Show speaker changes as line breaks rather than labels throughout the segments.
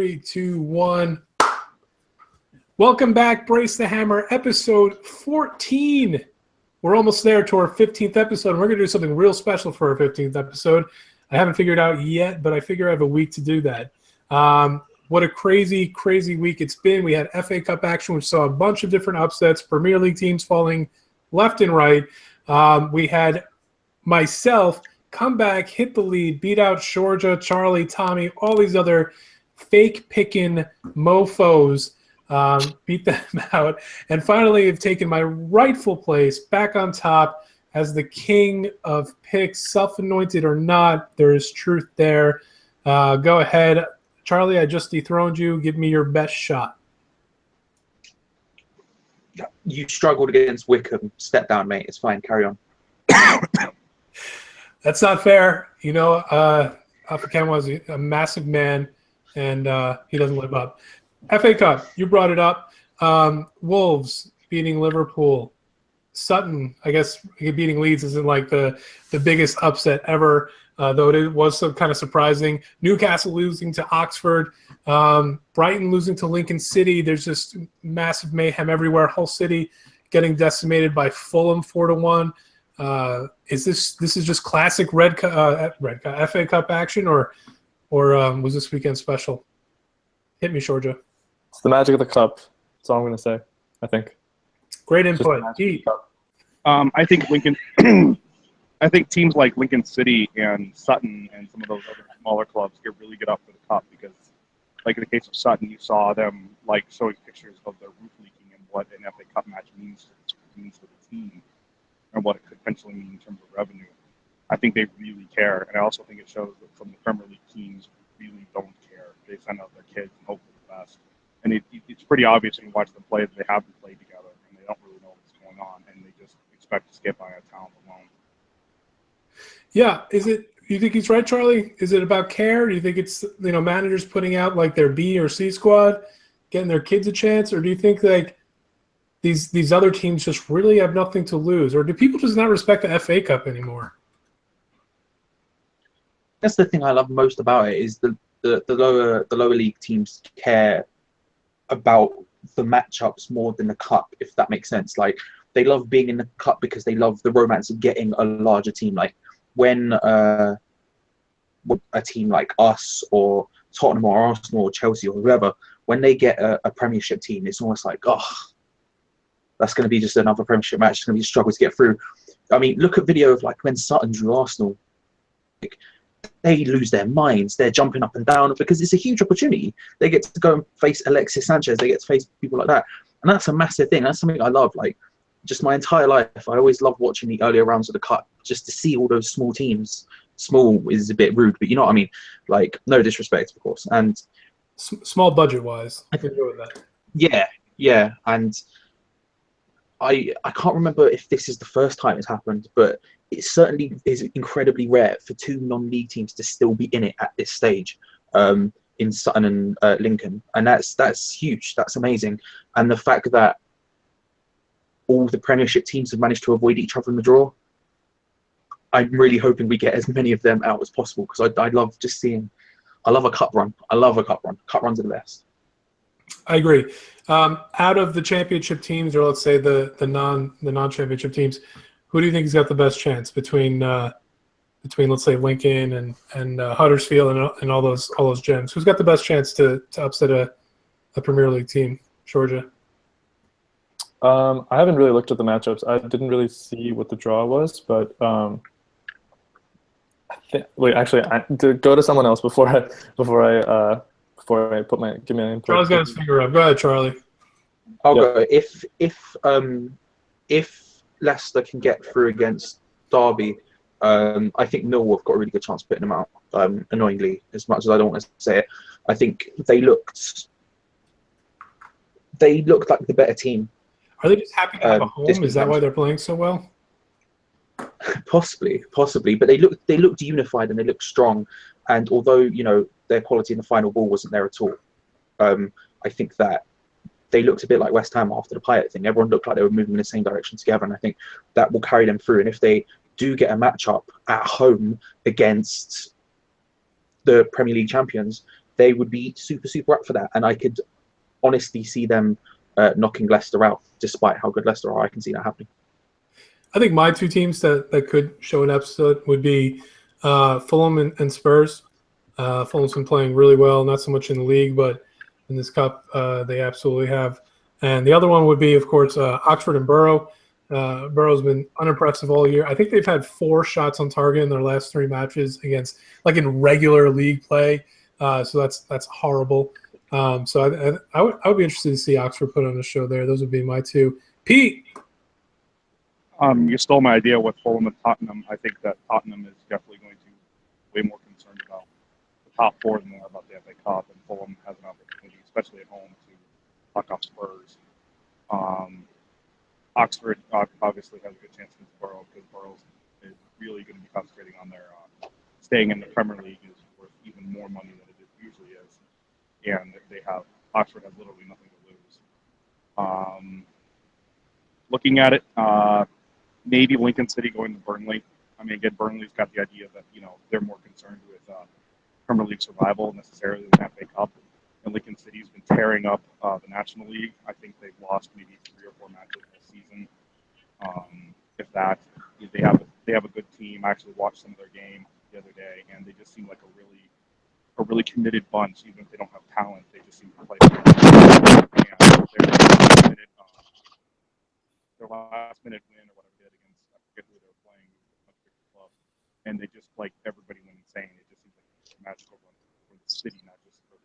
3, 2, 1. Welcome back, Brace the Hammer, episode 14. We're almost there to our 15th episode, and we're going to do something real special for our 15th episode. I haven't figured out yet, but I figure I have a week to do that. What a crazy, crazy week it's been. We had FA Cup action. We saw a bunch of different upsets, Premier League teams falling left and right. We had myself come back, hit the lead, beat out Shourjya, Charlie, Tommy, all these other fake-picking mofos, beat them out, and finally have taken my rightful place back on top as the king of picks, self-anointed or not. There is truth there. Go ahead. Charlie, I just dethroned you. Give me your best shot.
You struggled against Wickham. Step down, mate. It's fine. Carry on.
That's not fair. You know, Alpha Ken was a massive man, and he doesn't live up. FA Cup, you brought it up. Wolves beating Liverpool. Sutton, I guess beating Leeds isn't like the biggest upset ever, though it was some kind of surprising. Newcastle losing to Oxford. Brighton losing to Lincoln City. There's just massive mayhem everywhere. Hull City getting decimated by Fulham 4-1. Is this just classic FA Cup action, or was this weekend special? Hit me, Shourjya.
It's the magic of the cup. That's all I'm going to say, I think.
Great input. Pete.
I think Lincoln. I think teams like Lincoln City and Sutton and some of those other smaller clubs get really good up for the cup because, like in the case of Sutton, you saw them like showing pictures of their roof leaking and what an FA Cup match means to the team and what it could potentially mean in terms of revenue. I think they really care, and I also think it shows that some of the Premier League teams really don't care. They send out their kids and hope for the best. And it's pretty obvious when you watch them play that they haven't played together and they don't really know what's going on, and they just expect to skip by a talent alone.
Yeah, you think he's right, Charlie? Is it about care? Do you think it's managers putting out like their B or C squad, getting their kids a chance, or do you think like these other teams just really have nothing to lose, or do people just not respect the FA Cup anymore?
That's the thing I love most about it is the lower league teams care about the matchups more than the cup, if that makes sense. Like they love being in the cup because they love the romance of getting a larger team. Like when a team like us or Tottenham or Arsenal or Chelsea or whoever, when they get a Premiership team, it's almost like, oh, that's going to be just another Premiership match. It's going to be a struggle to get through. I mean, look at video of like when Sutton drew Arsenal. Like, they lose their minds. They're jumping up and down because it's a huge opportunity. They get to go and face Alexis Sanchez. They get to face people like that. And that's a massive thing. That's something I love. Like, just my entire life, I always love watching the earlier rounds of the Cup just to see all those small teams. Small is a bit rude, but you know what I mean? Like, no disrespect, of course. And
small budget-wise. I can go with that.
Yeah. And I can't remember if this is the first time it's happened, but it certainly is incredibly rare for two non-league teams to still be in it at this stage, in Sutton and Lincoln, and that's huge. That's amazing, and the fact that all the Premiership teams have managed to avoid each other in the draw, I'm really hoping we get as many of them out as possible because I love just seeing. I love a cup run. Cup runs are the best. I
agree. Out of the championship teams, or let's say the non-championship teams, who do you think has got the best chance between let's say Lincoln and Huddersfield and all those gems? Who's got the best chance to upset a Premier League team? Shourjya.
I haven't really looked at the matchups. I didn't really see what the draw was, but go to someone else before I give me an input.
Charlie's got his finger up. Go ahead, Charlie.
I'll go. If Leicester can get through against Derby, I think Millwall have got a really good chance of putting them out. Annoyingly, as much as I don't want to say it, I think they looked like the better team.
Are they just happy to have a home? Is that why they're playing so well?
Possibly, but they looked unified and they looked strong. And although their quality in the final ball wasn't there at all, I think that they looked a bit like West Ham after the Payet thing. Everyone looked like they were moving in the same direction together, and I think that will carry them through. And if they do get a matchup at home against the Premier League champions, they would be super, super up for that. And I could honestly see them knocking Leicester out, despite how good Leicester are. I can see that happening.
I think my two teams that could show an upset would be Fulham and Spurs. Fulham's been playing really well, not so much in the league, but in this cup they absolutely have. And the other one would be, of course, Oxford and Borough. Borough's been unimpressive all year. I think they've had 4 shots on target in their last 3 matches against, like, in regular league play. So that's horrible. So I would be interested to see Oxford put on a show there. Those would be my two. Pete.
You stole my idea with Fulham and Tottenham. I think that Tottenham is definitely going to be way more concerned about the top 4 than they are about the FA Cup, and Fulham has an opportunity, especially at home, to knock off Spurs. Oxford obviously has a good chance against Borough, because Borough is really going to be concentrating on their staying in the Premier League is worth even more money than it usually is, and Oxford has literally nothing to lose. Looking at it, maybe Lincoln City going to Burnley. I mean, again, Burnley's got the idea that they're more concerned with Premier League survival necessarily than FA Cup. And Lincoln City's been tearing up the National League. I think they've lost maybe 3 or 4 matches this season. If that, they have a good team. I actually watched some of their game the other day, and they just seem like a really committed bunch. Even if they don't have talent, they just seem to play. And their last minute win or whatever they did against, I forget who they were playing, a much bigger club, and they just, like, everybody went insane. It just seems like a magical run for the city, not just for.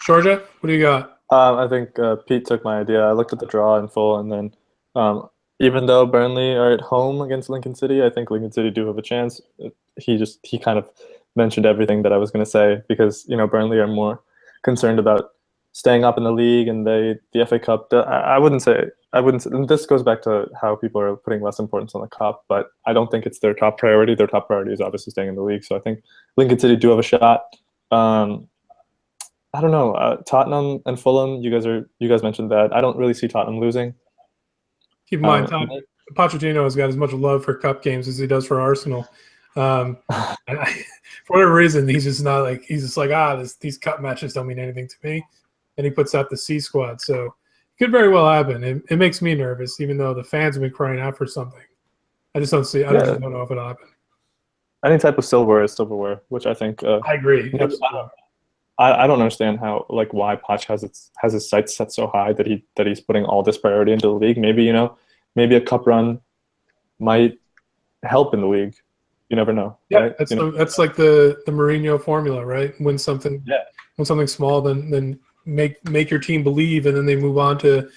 Shourjya, what do you got?
I think Pete took my idea. I looked at the draw in full, and then even though Burnley are at home against Lincoln City, I think Lincoln City do have a chance. He kind of mentioned everything that I was going to say, because Burnley are more concerned about staying up in the league, and the FA Cup. I wouldn't say. And this goes back to how people are putting less importance on the cup, but I don't think it's their top priority. Their top priority is obviously staying in the league. So I think Lincoln City do have a shot. I don't know. Tottenham and Fulham. You guys mentioned that. I don't really see Tottenham losing.
Keep in mind, Pochettino has got as much love for cup games as he does for Arsenal. And for whatever reason, he's just like these cup matches don't mean anything to me, and he puts out the C squad. So it could very well happen. It makes me nervous, even though the fans have been crying out for something. I just don't see. I just don't know if it'll happen.
Any type of silverware is silverware, which I think.
I agree.
I don't understand why Poch has his sights set so high that he's putting all this priority into the league. Maybe maybe a cup run might help in the league. You never know.
Yeah,
right?
That's like the Mourinho formula, right? Win something small, then make your team believe, and then they move on to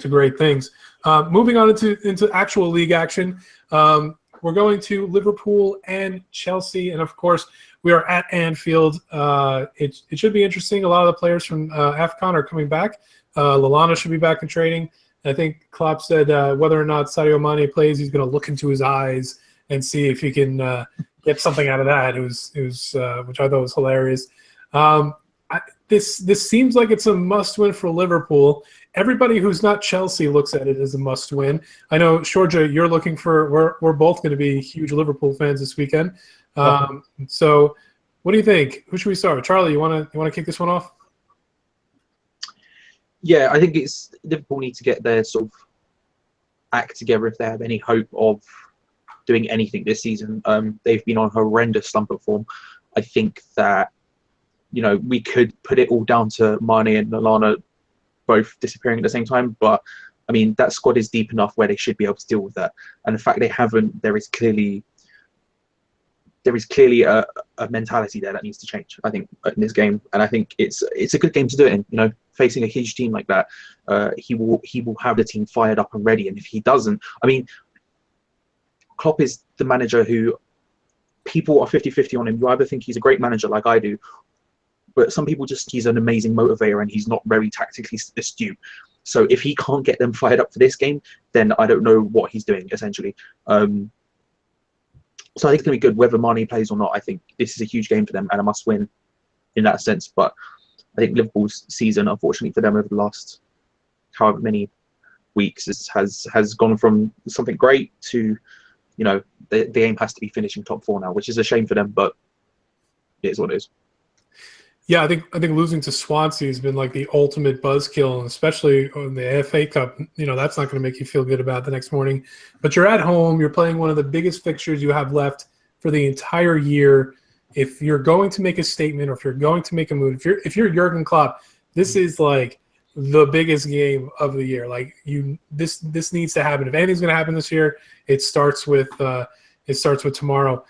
great things. Moving on into actual league action. We're going to Liverpool and Chelsea, and of course we are at Anfield. It should be interesting. A lot of the players from AFCON are coming back. Lallana should be back in training. I think Klopp said whether or not Sadio Mane plays, he's going to look into his eyes and see if he can get something out of that. It was which I thought was hilarious. This seems like it's a must-win for Liverpool. Everybody who's not Chelsea looks at it as a must-win. I know, Shourjya, you're looking for. We're both going to be huge Liverpool fans this weekend. So, what do you think? Who should we start with? Charlie, you want to kick this one off?
Yeah, I think it's Liverpool need to get their sort of act together if they have any hope of doing anything this season. They've been on horrendous slump of form. I think that we could put it all down to Mane and Lallana both disappearing at the same time, but I mean that squad is deep enough where they should be able to deal with that. And the fact they haven't, there is clearly a mentality there that needs to change, I think, in this game. And I think it's a good game to do it in. Facing a huge team like that, he will have the team fired up and ready. And if he doesn't, I mean, Klopp is the manager who people are 50-50 on him. You either think he's a great manager like I do, but some people just he's an amazing motivator and he's not very tactically astute. So if he can't get them fired up for this game, then I don't know what he's doing, essentially. So I think it's going to be good whether Mane plays or not. I think this is a huge game for them and a must-win in that sense. But I think Liverpool's season, unfortunately for them, over the last however many weeks has gone from something great to, the aim has to be finishing top 4 now, which is a shame for them. But, it is what it is.
Yeah, I think losing to Swansea has been like the ultimate buzzkill, and especially on the FA Cup. That's not going to make you feel good about the next morning. But you're at home. You're playing one of the biggest fixtures you have left for the entire year. If you're going to make a statement, or if you're going to make a move, if you're Jurgen Klopp, this is like the biggest game of the year. Like this needs to happen. If anything's going to happen this year, it starts with tomorrow.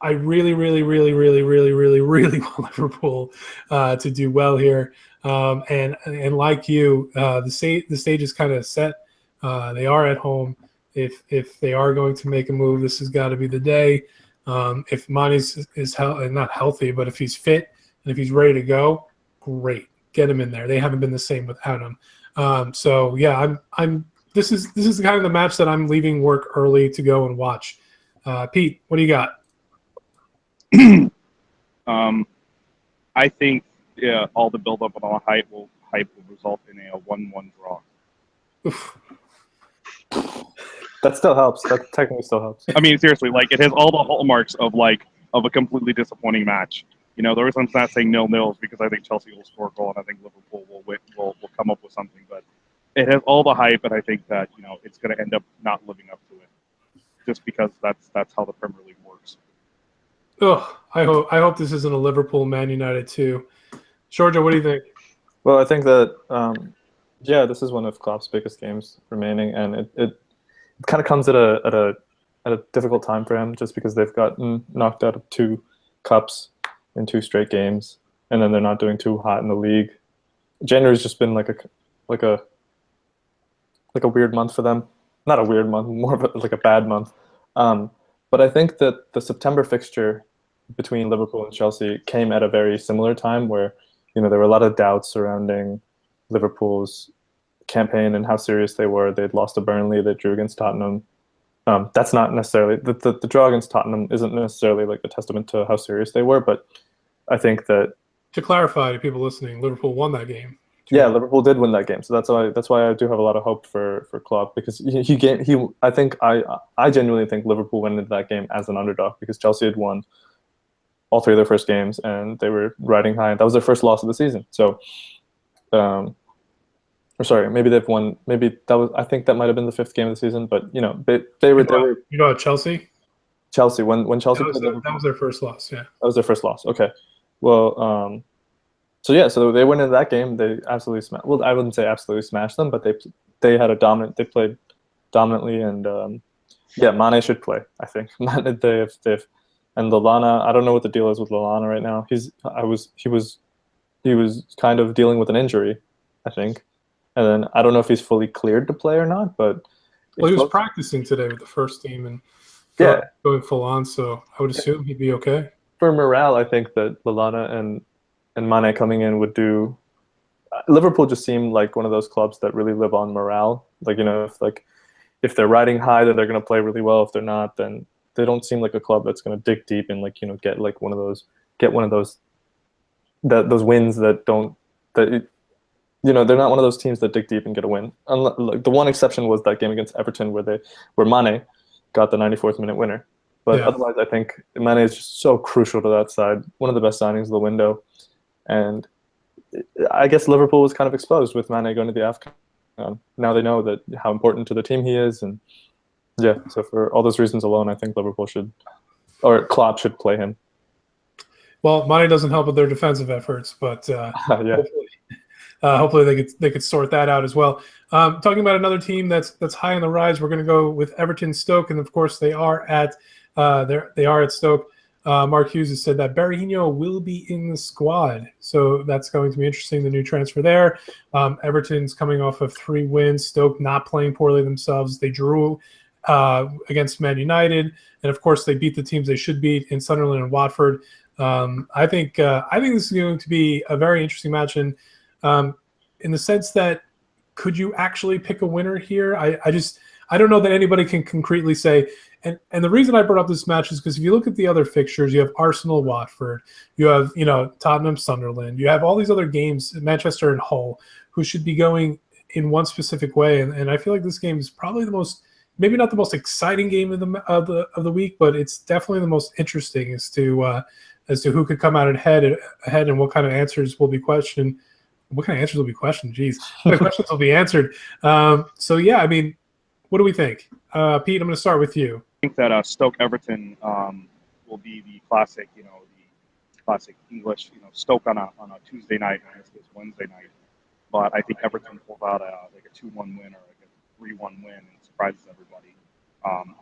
I really, really, really, really, really, really, really want Liverpool to do well here. And like you, the stage is kind of set. They are at home. If they are going to make a move, this has got to be the day. If Mane's is not healthy, but if he's fit and if he's ready to go, great, get him in there. They haven't been the same without him. So yeah, This is kind of the match that I'm leaving work early to go and watch. Pete, what do you got?
I think all the build-up and all the hype will result in a 1-1 draw.
Oof.
That still helps. That technically still helps.
I mean, seriously, like it has all the hallmarks of a completely disappointing match. The reason I'm not saying 0-0 is because I think Chelsea will score a goal and I think Liverpool will come up with something. But it has all the hype, and I think that it's going to end up not living up to it, just because that's how the Premier League works.
Oh, I hope this isn't a Liverpool Man United too. Shourjya, what do you think?
Well, I think that this is one of Klopp's biggest games remaining, and it kind of comes at a difficult time for him, just because they've gotten knocked out of 2 cups in 2 straight games, and then they're not doing too hot in the league. January's just been like a weird month for them. Not a weird month, more of a bad month. But I think that the September fixture between Liverpool and Chelsea came at a very similar time, where there were a lot of doubts surrounding Liverpool's campaign and how serious they were. They'd lost to Burnley, they drew against Tottenham. That's not necessarily the draw against Tottenham isn't necessarily like a testament to how serious they were, but I think that,
to clarify to people listening, Liverpool won that game.
Yeah, Liverpool did win that game, so that's why I do have a lot of hope for Klopp, because I genuinely think Liverpool went into that game as an underdog, because Chelsea had won all 3 of their first games and they were riding high. That was their first loss of the season. So, maybe they've won. Maybe I think that might have been the 5th game of the season. But they were
Chelsea.
Chelsea when Chelsea
that was their first loss. Yeah,
that was their first loss. Okay, well. So they went into that game. They absolutely smashed. Well, I wouldn't say absolutely smashed them, but they had they played dominantly, and Mane should play. I think and Lallana. I don't know what the deal is with Lallana right now. He was kind of dealing with an injury, I think, and then I don't know if he's fully cleared to play or not. But
he was practicing today with the first team and going full on. So I would assume he'd be okay.
For morale, I think that Lallana and Mane coming in would do. Liverpool just seemed like one of those clubs that really live on morale. If they're riding high, then they're going to play really well. If they're not, then they don't seem like a club that's going to dig deep and get one of those wins that don't they're not one of those teams that dig deep and get a win. The one exception was that game against Everton where Mane got the 94th minute winner. But otherwise, I think Mane is just so crucial to that side. One of the best signings of the window. And I guess Liverpool was kind of exposed with Mane going to the AFCON. Now they know how important to the team he is. And so for all those reasons alone, I think Klopp should play him.
Well, Mane doesn't help with their defensive efforts, but hopefully they could sort that out as well. Talking about another team that's high on the rise, we're going to go with Everton Stoke, and of course they are at Stoke. Mark Hughes has said that Berahino will be in the squad, so that's going to be interesting, the new transfer there. Everton's coming off of 3 wins. Stoke not playing poorly themselves. They drew against Man United, and of course they beat the teams they should beat in Sunderland and Watford. I think this is going to be a very interesting match, and in the sense that, could you actually pick a winner here? I don't know that anybody can concretely say. And the reason I brought up this match is because if you look at the other fixtures, you have Arsenal, Watford, you have Tottenham, Sunderland, you have all these other games, Manchester and Hull, who should be going in one specific way. And I feel like this game is probably the most, maybe not the most exciting game of the week, but it's definitely the most interesting as to as to who could come out ahead and what kind of answers will be questioned. What kind of answers will be questioned? Jeez, what questions will be answered? So yeah, I mean, what do we think? Pete, I'm going to start with you.
I think that Stoke Everton will be the classic, the classic English, Stoke on a Tuesday night, and this is Wednesday night. But I think Everton pulled out a 2-1 win or a 3-1 win and surprises everybody.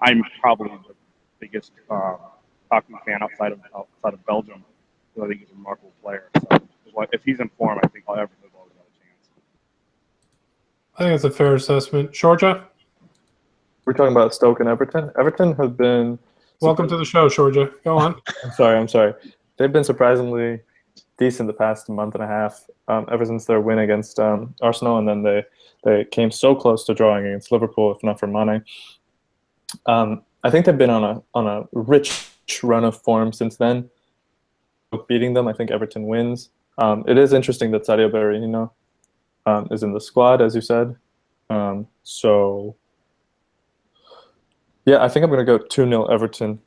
I'm probably the biggest hockey fan outside of Belgium, who I think is a remarkable player. So if he's in form, I think Everton's always got a chance.
I think that's a fair assessment. Shourjya?
We're talking about Stoke and Everton. Everton have been...
Welcome to the show, Shourjya. Go on.
I'm sorry. They've been surprisingly decent the past month and a half, ever since their win against Arsenal, and then they came so close to drawing against Liverpool, if not for Mane. I think they've been on a rich run of form since then. Beating them, I think Everton wins. It is interesting that Sadio Berahino is in the squad, as you said. So... yeah, I think I'm going to go 2-0 Everton.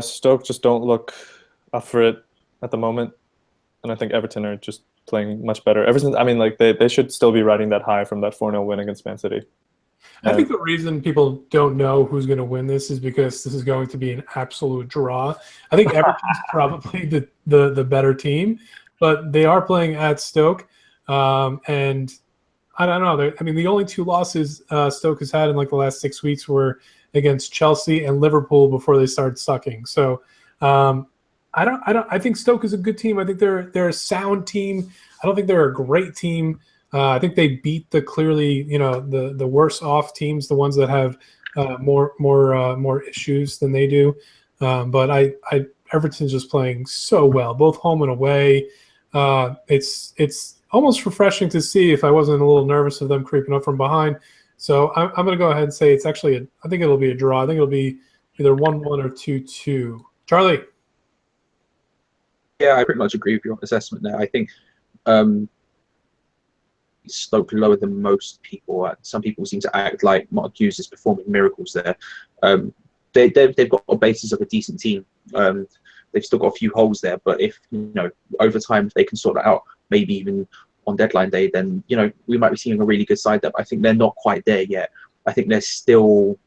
Stoke just don't look up for it at the moment, and I think Everton are just playing much better. Everton, I mean, like they should still be riding that high from that 4-0 win against Man City.
I think the reason people don't know who's going to win this is because this is going to be an absolute draw. I think Everton's probably the better team, but they are playing at Stoke, and I don't know. I mean, the only two losses Stoke has had in like the last 6 weeks were against Chelsea and Liverpool before they started sucking. So I think Stoke is a good team. I think they're a sound team. I don't think they're a great team. I think they beat the clearly, the worse off teams, the ones that have more issues than they do. But Everton's just playing so well, both home and away. It's almost refreshing to see if I wasn't a little nervous of them creeping up from behind. So I'm going to go ahead and say it's actually I think it'll be a draw. I think it'll be either 1-1 or 2-2. Charlie?
Yeah, I pretty much agree with your assessment there. I think Stoke lower than most people. Some people seem to act like Mark Hughes is performing miracles there. They've got a basis of a decent team. They've still got a few holes there, but if over time if they can sort that out, maybe even on deadline day, then we might be seeing a really good side there. But I think they're not quite there yet. I think they're still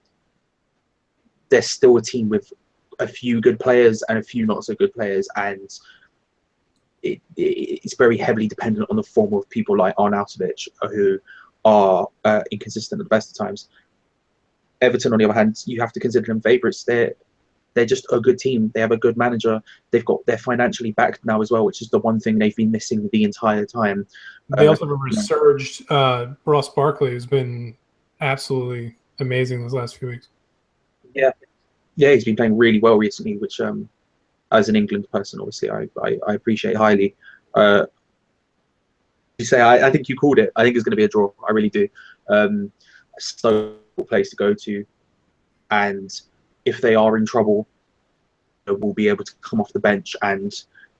a team with a few good players and a few not so good players, and it's very heavily dependent on the form of people like Arnautovic, who are inconsistent at the best of times. Everton, on the other hand, you have to consider them favourites. They're just a good team. They have a good manager. They're financially backed now as well, which is the one thing they've been missing the entire time.
They also have a resurged Ross Barkley, who's been absolutely amazing these last few weeks. Yeah,
he's been playing really well recently, which as an England person, obviously, I appreciate highly. You say I think you called it. I think it's going to be a draw. I really do. So place to go to, and if they are in trouble, will be able to come off the bench and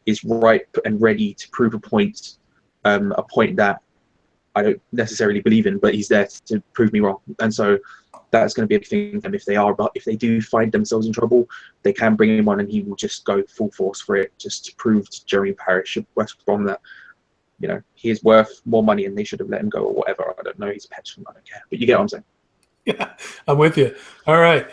is ripe and ready to prove a point that I don't necessarily believe in, but he's there to prove me wrong. And so that's going to be a thing. And if they do find themselves in trouble, they can bring him on and he will just go full force for it, just to prove to Jeremy Parish of West Brom that he is worth more money and they should have let him go or whatever. I don't know. He's a petulant. I don't care. But you get what I'm saying.
Yeah, I'm with you. All right.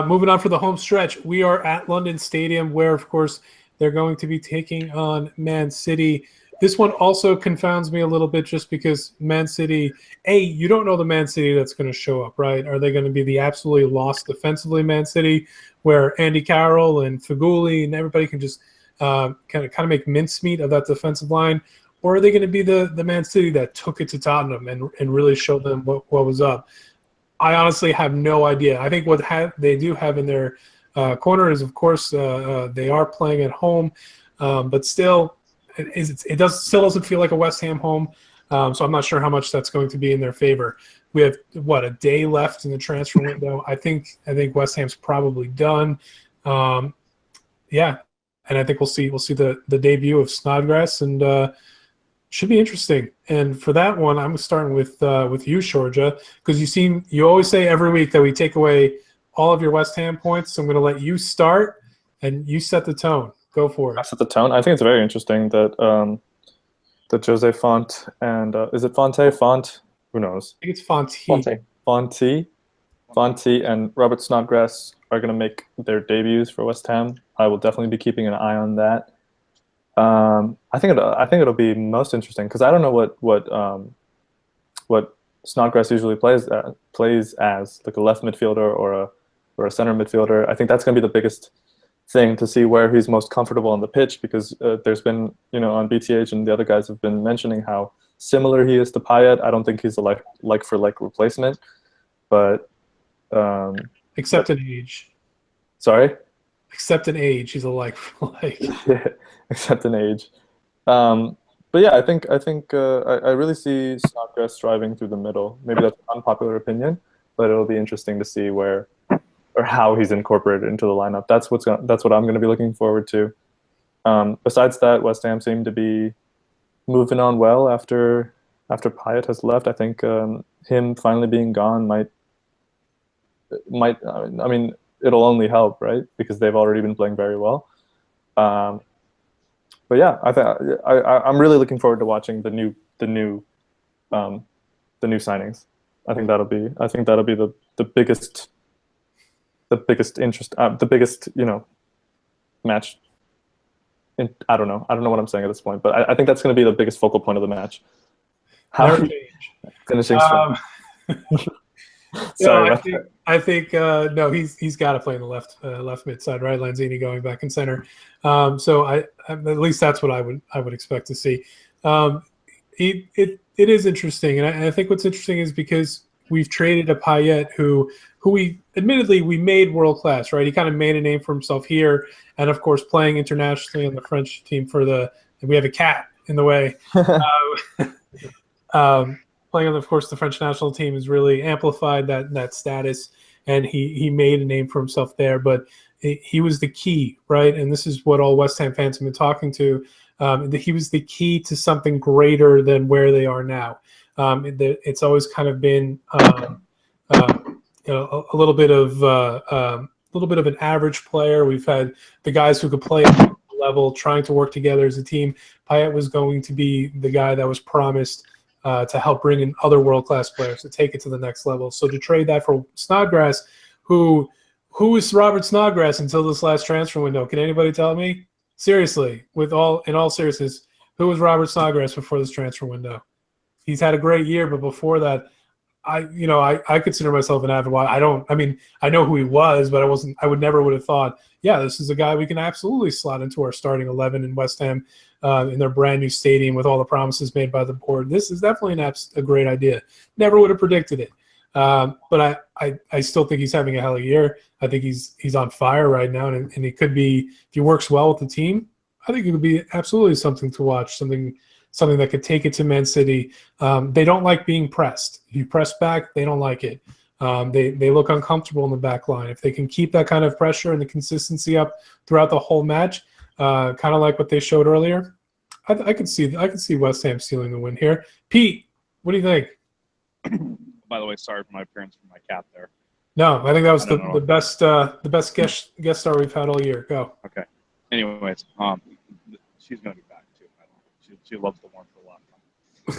Moving on for the home stretch. We are at London Stadium where, of course, they're going to be taking on Man City. This one also confounds me a little bit just because Man City, you don't know the Man City that's going to show up, right? Are they going to be the absolutely lost defensively Man City where Andy Carroll and Feghouli and everybody can just kind of make mincemeat of that defensive line? Or are they going to be the Man City that took it to Tottenham and really showed them what was up? I honestly have no idea. I think what they do have in their corner is, of course, they are playing at home, but still, it still doesn't feel like a West Ham home. So I'm not sure how much that's going to be in their favor. We have a day left in the transfer window. I think West Ham's probably done. And I think we'll see the debut of Snodgrass, and should be interesting. And for that one, I'm starting with you, Shourjya, because you always say every week that we take away all of your West Ham points. So I'm going to let you start, and you set the tone. Go for it.
Set the tone. I think it's very interesting that that Jose Font and is it Fonte? Font? Who knows?
I think it's Fonte.
Fonte and Robert Snodgrass are going to make their debuts for West Ham. I will definitely be keeping an eye on that. I think it'll be most interesting because I don't know what Snodgrass usually plays as, like a left midfielder or a center midfielder. I think that's going to be the biggest thing to see where he's most comfortable on the pitch, because there's been, on BTH and the other guys have been mentioning how similar he is to Payet. I don't think he's a like for like replacement, but
except in age.
Sorry?
Except in age, he's a like for like.
Yeah, except in age. But yeah, I think I really see Snodgrass striving through the middle. Maybe that's an unpopular opinion, but it'll be interesting to see where or how he's incorporated into the lineup. That's what I'm going to be looking forward to. Besides that, West Ham seem to be moving on well after Payet has left. I think him finally being gone might. I mean, it'll only help, right? Because they've already been playing very well. But yeah, I'm really looking forward to watching the new signings. I think that'll be the biggest interest, the biggest match. I don't know what I'm saying at this point, but I think that's going to be the biggest focal point of the match. How finishing strong. Sorry.
I think no, he's got to play in the left mid side, right? Lanzini going back in center. So at least that's what I would expect to see. It is interesting, and I think what's interesting is because we've traded a Payet who we admittedly we made world class, right? He kind of made a name for himself here, and of course playing internationally on the French team we have a cat in the way. Playing on, of course, the French national team has really amplified that status, and he made a name for himself there. But he was the key, right? And this is what all West Ham fans have been talking to. He was the key to something greater than where they are now. It's always kind of been a little bit of an average player. We've had the guys who could play at the level, trying to work together as a team. Payet was going to be the guy that was promised to help bring in other world-class players to take it to the next level. So to trade that for Snodgrass, who was Robert Snodgrass until this last transfer window? Can anybody tell me? Seriously, in all seriousness, who was Robert Snodgrass before this transfer window? He's had a great year, but before that, I consider myself an avid watcher. I know who he was, but I would never have thought, yeah, this is a guy we can absolutely slot into our starting 11 in West Ham in their brand new stadium with all the promises made by the board. This is definitely a great idea. Never would have predicted it. But I still think he's having a hell of a year. I think he's on fire right now, and he could be, if he works well with the team, I think it would be absolutely something to watch, something that could take it to Man City. They don't like being pressed. If you press back, they don't like it. They look uncomfortable in the back line. If they can keep that kind of pressure and the consistency up throughout the whole match, kind of like what they showed earlier, I could see West Ham stealing the win here. Pete, what do you think?
By the way, sorry for my appearance for my cat there.
No, I think that was the best guest star we've had all year. Go.
Okay. Anyways, she's gonna be back too. I don't know. She loves the warmth a lot.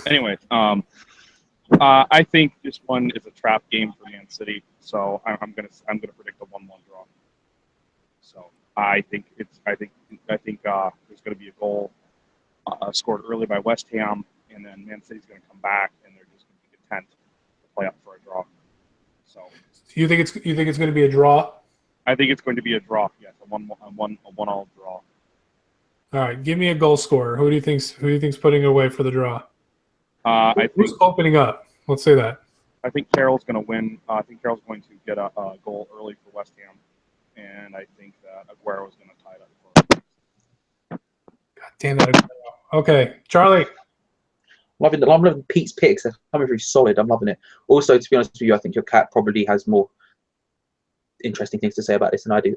Anyways, I think this one is a trap game for Man City, so I'm gonna predict a 1-1 draw. So I think there's gonna be a goal scored early by West Ham, and then Man City's gonna come back, and they're just gonna be content to play up for a draw. So
you think it's going to be a draw?
I think it's going to be a draw. Yes, a 1-1 draw.
All right, give me a goal scorer. Who do you think's putting it away for the draw? Who's opening up? Let's say that.
I think Carroll's going to win. I think Carroll's going to get a goal early for West Ham, and I think that Aguero's going to tie it up.
God damn that Aguero. Okay, Charlie.
I'm loving Pete's picks. They're coming through solid. I'm loving it. Also, to be honest with you, I think your cat probably has more interesting things to say about this than I do.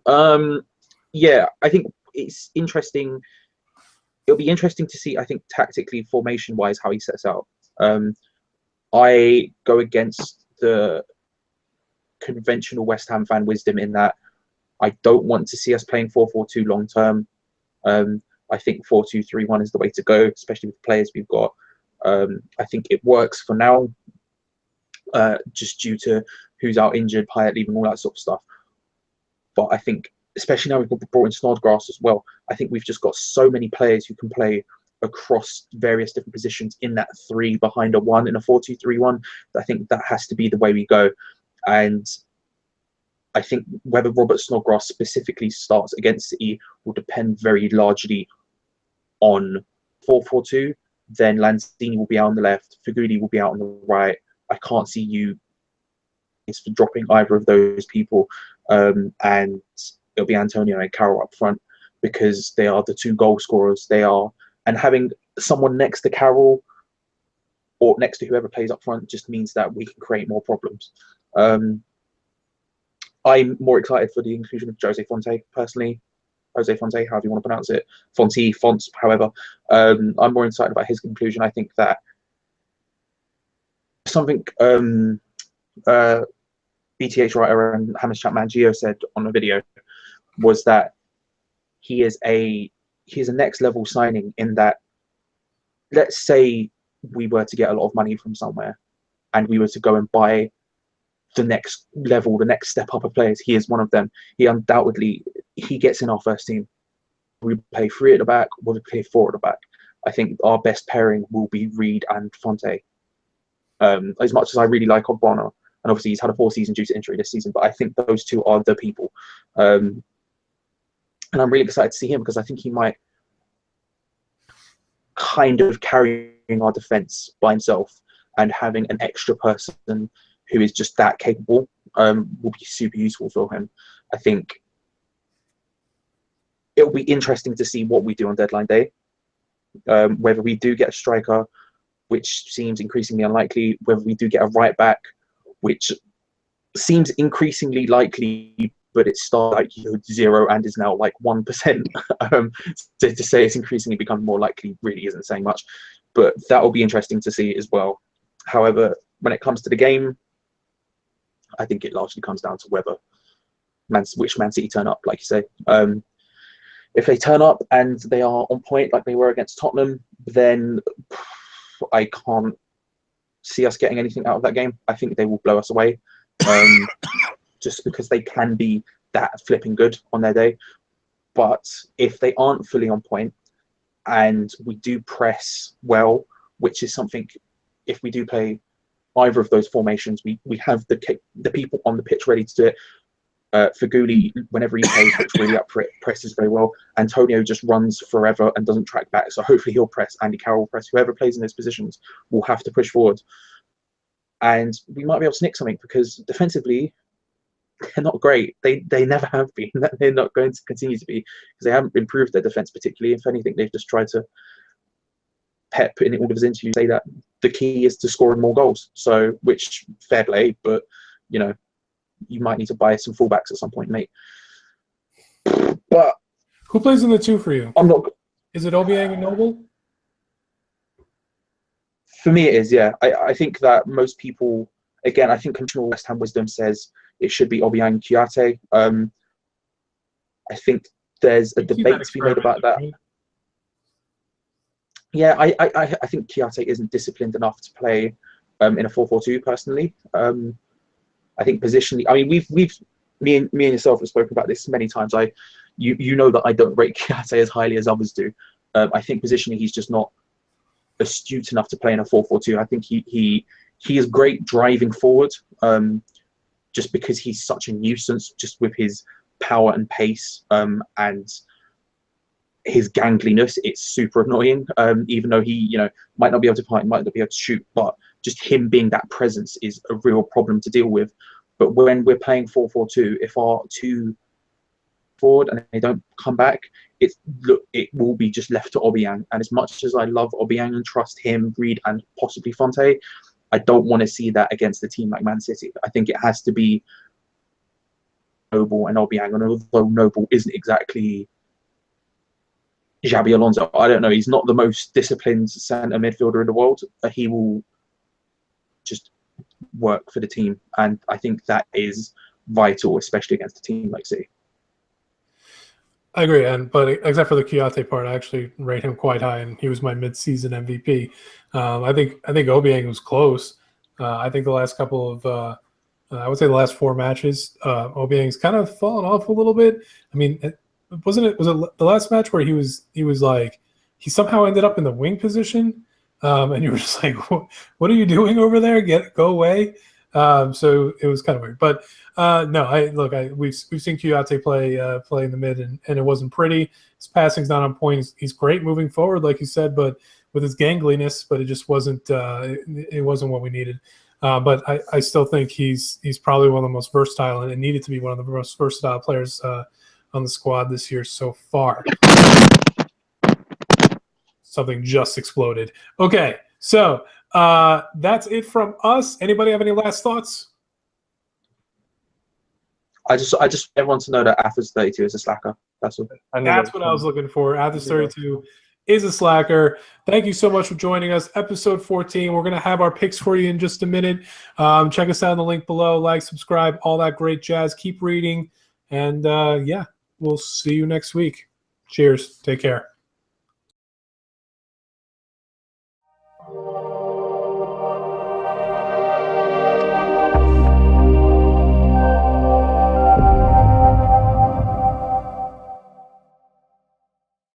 Yeah, I think it's interesting. It'll be interesting to see, I think, tactically, formation-wise, how he sets out. I go against the conventional West Ham fan wisdom in that I don't want to see us playing 4-4-2 long-term. I think 4-2-3-1 is the way to go, especially with the players we've got. I think it works for now, just due to who's out injured, Payet leaving, all that sort of stuff. But I think, especially now we've brought in Snodgrass as well, I think we've just got so many players who can play across various different positions in that 3 behind a 1 in a 4-2-3-1. I think that has to be the way we go. And I think whether Robert Snodgrass specifically starts against City will depend very largely on 4-4-2. Then Lanzini will be out on the left, Feghouli will be out on the right. I can't see you for dropping either of those people, and it'll be Antonio and Carroll up front because they are the 2 goal scorers. They are, and having someone next to Carroll or next to whoever plays up front just means that we can create more problems. I'm more excited for the inclusion of Jose Fonte personally. Jose Fonte, however you want to pronounce it, Fonts, however. I'm more excited about his inclusion. I think that something BTH writer and Hammers Chat Man Gio said on a video was that he is a next level signing in that, let's say we were to get a lot of money from somewhere and we were to go and buy the next level, the next step up of players. He is one of them. He undoubtedly, he gets in our first team. We play 3 at the back, we'll play 4 at the back. I think our best pairing will be Reed and Fonte. As much as I really like Ogbonna, and obviously he's had a 4 season due to injury this season, but I think those 2 are the people. And I'm really excited to see him because I think he might kind of carrying our defence by himself, and having an extra person who is just that capable will be super useful for him. I think it'll be interesting to see what we do on deadline day, whether we do get a striker, which seems increasingly unlikely, whether we do get a right back, which seems increasingly likely, but it started like 0 and is now like 1%. To say it's increasingly become more likely really isn't saying much, but that will be interesting to see as well. However, when it comes to the game, I think it largely comes down to whether which Man City turn up, like you say. If they turn up and they are on point like they were against Tottenham, then I can't see us getting anything out of that game. I think they will blow us away, just because they can be that flipping good on their day. But if they aren't fully on point and we do press well, which is something, if we do play either of those formations, we have the people on the pitch ready to do it. Feghouli, whenever he plays, looks really up for it, presses very well. Antonio just runs forever and doesn't track back, so hopefully he'll press. Andy Carroll will press. Whoever plays in those positions will have to push forward. And we might be able to nick something because defensively, they're not great. They never have been. They're not going to continue to be because they haven't improved their defense particularly. If anything, they've just tried to Pep in all of his interviews say that the key is to scoring more goals. So, which fair play, but you know, you might need to buy some fullbacks at some point, mate. But
who plays in the 2 for you?
I'm not.
Is it Obiang and Noble?
For me, it is. Yeah, I think that most people, again, I think conventional West Ham wisdom says it should be Obiang Kouyaté. I think there's a debate to be made about that. Right? Yeah, I think Kouyaté isn't disciplined enough to play in a 4-4-2 personally. I think positionally, I mean, me and yourself have spoken about this many times. You know that I don't rate Kouyaté as highly as others do. I think positionally he's just not astute enough to play in a 4-4-2. I think he is great driving forward, just because he's such a nuisance, just with his power and pace, and his gangliness. It's super annoying. Even though he, might not be able to fight, might not be able to shoot, but just him being that presence is a real problem to deal with. But when we're playing 4-4-2, if our 2 forward and they don't come back, it will be just left to Obiang. And as much as I love Obiang and trust him, Reed, and possibly Fonte, I don't want to see that against a team like Man City. I think it has to be Noble and Obiang. And although Noble isn't exactly Xabi Alonso, I don't know, he's not the most disciplined centre midfielder in the world. He will just work for the team, and I think that is vital, especially against a team like City.
I agree, but except for the Kiyate part, I actually rate him quite high, and he was my mid-season MVP. I think Obiang was close. I think the last couple of I would say the last 4 matches, Obiang's kind of fallen off a little bit. I mean, was it the last match where he was like he somehow ended up in the wing position, and you were just like, what are you doing over there? Go away. So it was kind of weird, but no. We've seen Kiyate play in the mid, and it wasn't pretty. His passing's not on point. He's great moving forward, like you said, but with his gangliness, but it just wasn't. It wasn't what we needed. But I still think he's probably one of the most versatile, and needed to be one of the most versatile players on the squad this year so far. Something just exploded. Okay, so that's it from us. Anybody have any last thoughts?
I just everyone to know that Athens 32 is a slacker. That's all.
That's what I was looking for. Athens 32 is a slacker. Thank you so much for joining us. Episode 14. We're going to have our picks for you in just a minute. Check us out in the link below. Like, subscribe, all that great jazz. Keep reading. And, yeah, we'll see you next week. Cheers. Take care.